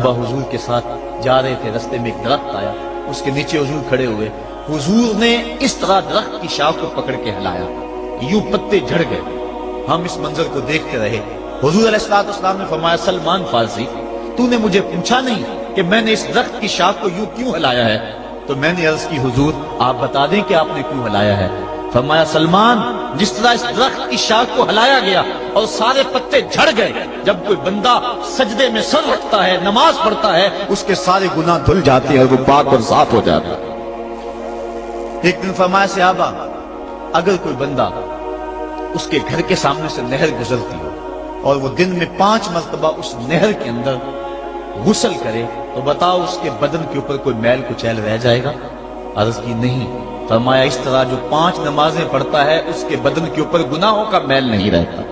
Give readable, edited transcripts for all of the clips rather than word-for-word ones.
حضور کے ساتھ جا رہے تھے، رستے میں ایک درخت آیا، اس کے نیچے حضور کھڑے ہوئے، حضور نے اس طرح درخت کی شاخ کو پکڑ کے ہلایا، یوں پتے جھڑ گئے۔ ہم اس منظر کو دیکھتے رہے۔ حضور علیہ السلام نے فرمایا، سلمان فارسی، تو نے مجھے پوچھا نہیں کہ میں نے اس درخت کی شاخ کو یوں کیوں ہلایا ہے؟ تو میں نے عرض کی، حضور آپ بتا دیں کہ آپ نے کیوں ہلایا ہے؟ فرمایا، سلمان، جس طرح اس درخت کی شاخ کو ہلایا گیا اور سارے پتے جھڑ گئے، جب کوئی بندہ سجدے میں سر رکھتا ہے، نماز پڑھتا ہے، اس کے سارے گناہ دھل جاتے ہیں اور وہ پاک اور صاف ہو جاتا ہے۔ ایک دن فرمایا، صحابہ، اگر کوئی بندہ اس کے گھر کے سامنے سے نہر گزرتی ہو اور وہ دن میں 5 مرتبہ اس نہر کے اندر غسل کرے تو بتاؤ اس کے بدن کے اوپر کوئی میل کچیل رہ جائے گا؟ عرض کی، نہیں۔ فرمایا، اس طرح جو 5 نمازیں پڑھتا ہے اس کے بدن کے اوپر گناہوں کا میل نہیں رہتا۔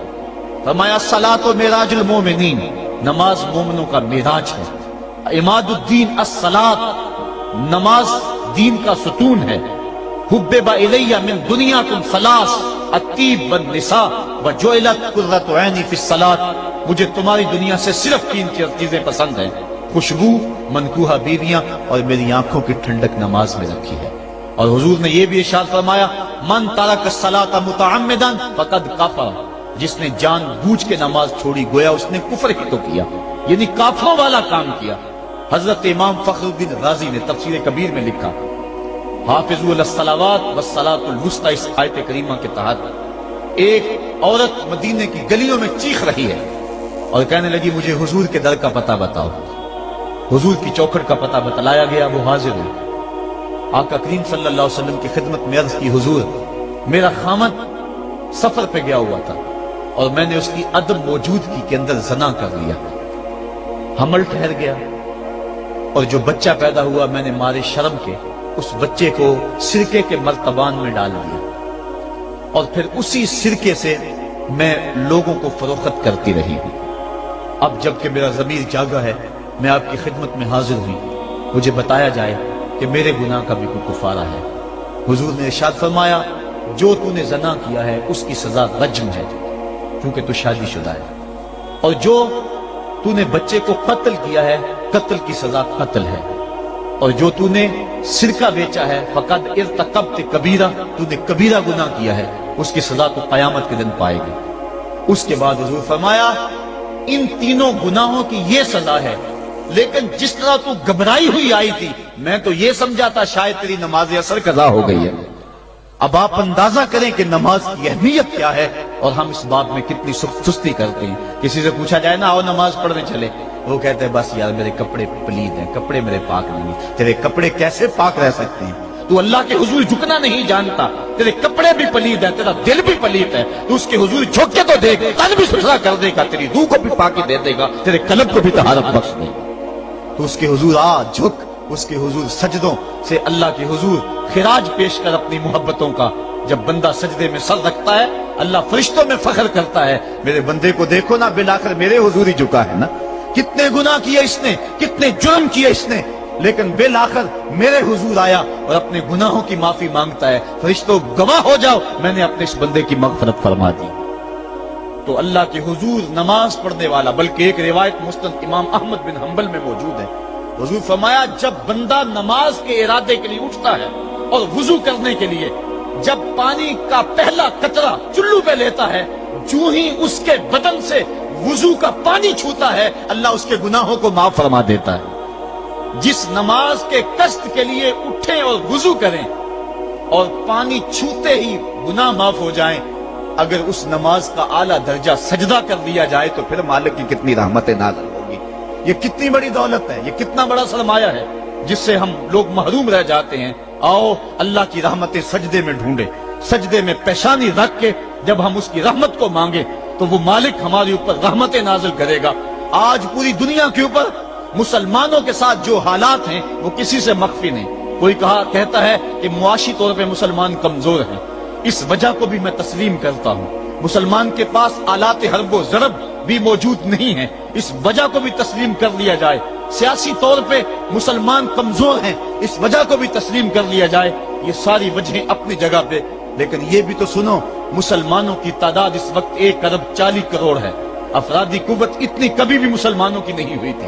فرمایا، الصلاۃ معراج المومنین، نماز مومنوں کا معراج ہے۔ عماد الدین الصلاۃ، نماز دین کا ستون ہے۔ حبب الی من دنیاکم ثلاث، الطیب والنساء وجعلت قرۃ عینی فی الصلاۃ، مجھے تمہاری دنیا سے صرف 3 چیزیں پسند ہیں، خوشبو، منکوحہ بیویاں، اور میری آنکھوں کی ٹھنڈک نماز میں رکھی ہے۔ اور حضور نے یہ بھی ارشاد فرمایا، من ترک الصلاۃ متعمدا فقد کفر، جس نے جان بوجھ کے نماز چھوڑی گویا اس نے کفر ہی تو کیا، یعنی کافروں والا کام کیا۔ حضرت امام فخر الدین رازی نے تفسیر کبیر میں لکھا، حافظوا علی الصلوات والصلاۃ الوسطی، اس آیت کریمہ کے تحت ایک عورت مدینے کی گلیوں میں چیخ رہی ہے اور کہنے لگی، مجھے حضور کے در کا پتہ بتاؤ۔ حضور کی چوکھٹ کا پتہ بتلایا گیا، وہ حاضر ہے۔ آقا کریم صلی اللہ علیہ وسلم کی خدمت میں عرض کی، حضور میرا خامد سفر پہ گیا ہوا تھا اور میں نے اس کی عدم موجودگی کے اندر زنا کر لیا، حمل ٹھہر گیا، اور جو بچہ پیدا ہوا میں نے مارے شرم کے اس بچے کو سرکے کے مرتبان میں ڈال دیا، اور پھر اسی سرکے سے میں لوگوں کو فروخت کرتی رہی ہوں۔ اب جب کہ میرا ضمیر جاگا ہے، میں آپ کی خدمت میں حاضر ہوئی، مجھے بتایا جائے کہ میرے گناہ کا بھی کوئی کفارہ ہے۔ حضور نے ارشاد فرمایا، جو تو نے زنا کیا ہے اس کی سزا رجم ہے، کیونکہ تو شادی شدہ ہے، اور جو تو نے بچے کو قتل کیا ہے، قتل کی سزا قتل ہے، اور جو تو نے سرکہ بیچا ہے، فقد ارتکبت کبیرہ، تو نے کبیرہ گناہ کیا ہے، اس کی سزا تو قیامت کے دن پائے گی۔ اس کے بعد حضور فرمایا، ان تینوں گناہوں کی یہ سزا ہے، لیکن جس طرح تو گھبرائی ہوئی آئی تھی، میں تو یہ سمجھا تھا شاید تیری نماز اثر قضا ہو گئی ہے۔ اب آپ اندازہ کریں کہ نماز کی اہمیت کیا ہے، اور ہم اس بات میں کتنی سستی کرتے ہیں۔ کسی سے پوچھا جائے نا، آؤ نماز پڑھنے چلے، وہ کہتے ہیں، بس یار میرے کپڑے پلید ہیں، کپڑے میرے پاک نہیں ہیں۔ تیرے کپڑے کیسے پاک رہ سکتے ہیں؟ تو اللہ کے حضور جھکنا نہیں جانتا، تیرے کپڑے بھی پلید ہیں، تیرا دل بھی پلید ہے، تو اس کے حضور جھک کے تو دیکھ، قلب بھی ستھرا کر دے گا، تیری روح کو بھی پاکی دے دے گا، تیرے قلب کو بھی طہارت بخش دے گا۔ تو اس کے حضور آ، جھک، اس کے حضور سجدوں سے اللہ کے حضور خراج پیش کر اپنی محبتوں کا۔ جب بندہ سجدے میں سر رکھتا ہے، اللہ فرشتوں میں فخر کرتا ہے، میرے بندے کو دیکھو نا، بالآخر میرے حضور ہی جھکا ہے نا، کتنے گناہ کیے اس نے، کتنے جرم کیے اس نے، لیکن بالآخر میرے حضور آیا اور اپنے گناہوں کی معافی مانگتا ہے۔ فرشتوں گواہ ہو جاؤ، میں نے اپنے اس بندے کی مغفرت فرما دی۔ تو اللہ کے حضور نماز پڑھنے والا، بلکہ ایک روایت مسند امام احمد بن حنبل میں موجود ہے، حضور فرمایا، جب بندہ نماز کے ارادے کے لیے اٹھتا ہے اور وضو کرنے کے لیے جب پانی کا پہلا قطرہ چلو پہ لیتا ہے، جو ہی اس کے بدن سے وضو کا پانی چھوتا ہے، اللہ اس کے گناہوں کو معاف فرما دیتا ہے۔ جس نماز کے قصد کے لیے اٹھیں اور وضو کریں اور پانی چھوتے ہی گناہ معاف ہو جائیں، اگر اس نماز کا اعلیٰ درجہ سجدہ کر دیا جائے تو پھر مالک کی کتنی رحمتیں نازل ہوگی۔ یہ کتنی بڑی دولت ہے، یہ کتنا بڑا سرمایہ ہے جس سے ہم لوگ محروم رہ جاتے ہیں۔ آؤ اللہ کی رحمتیں سجدے میں ڈھونڈے، سجدے میں پیشانی رکھ کے جب ہم اس کی رحمت کو مانگے تو وہ مالک ہمارے اوپر رحمتیں نازل کرے گا۔ آج پوری دنیا کے اوپر مسلمانوں کے ساتھ جو حالات ہیں وہ کسی سے مخفی نہیں۔ کوئی کہتا ہے کہ معاشی طور پہ مسلمان کمزور ہیں، اس وجہ کو بھی میں تسلیم کرتا ہوں۔ مسلمان کے پاس آلات حرب و ضرب بھی موجود نہیں ہیں، اس وجہ کو بھی تسلیم کر لیا جائے۔ سیاسی طور پہ مسلمان کمزور ہیں، اس وجہ کو بھی تسلیم کر لیا جائے۔ یہ ساری وجہیں اپنی جگہ پہ، لیکن یہ بھی تو سنو، مسلمانوں کی تعداد اس وقت 1 ارب 40 کروڑ ہے۔ افرادی قوت اتنی کبھی بھی مسلمانوں کی نہیں ہوئی تھی،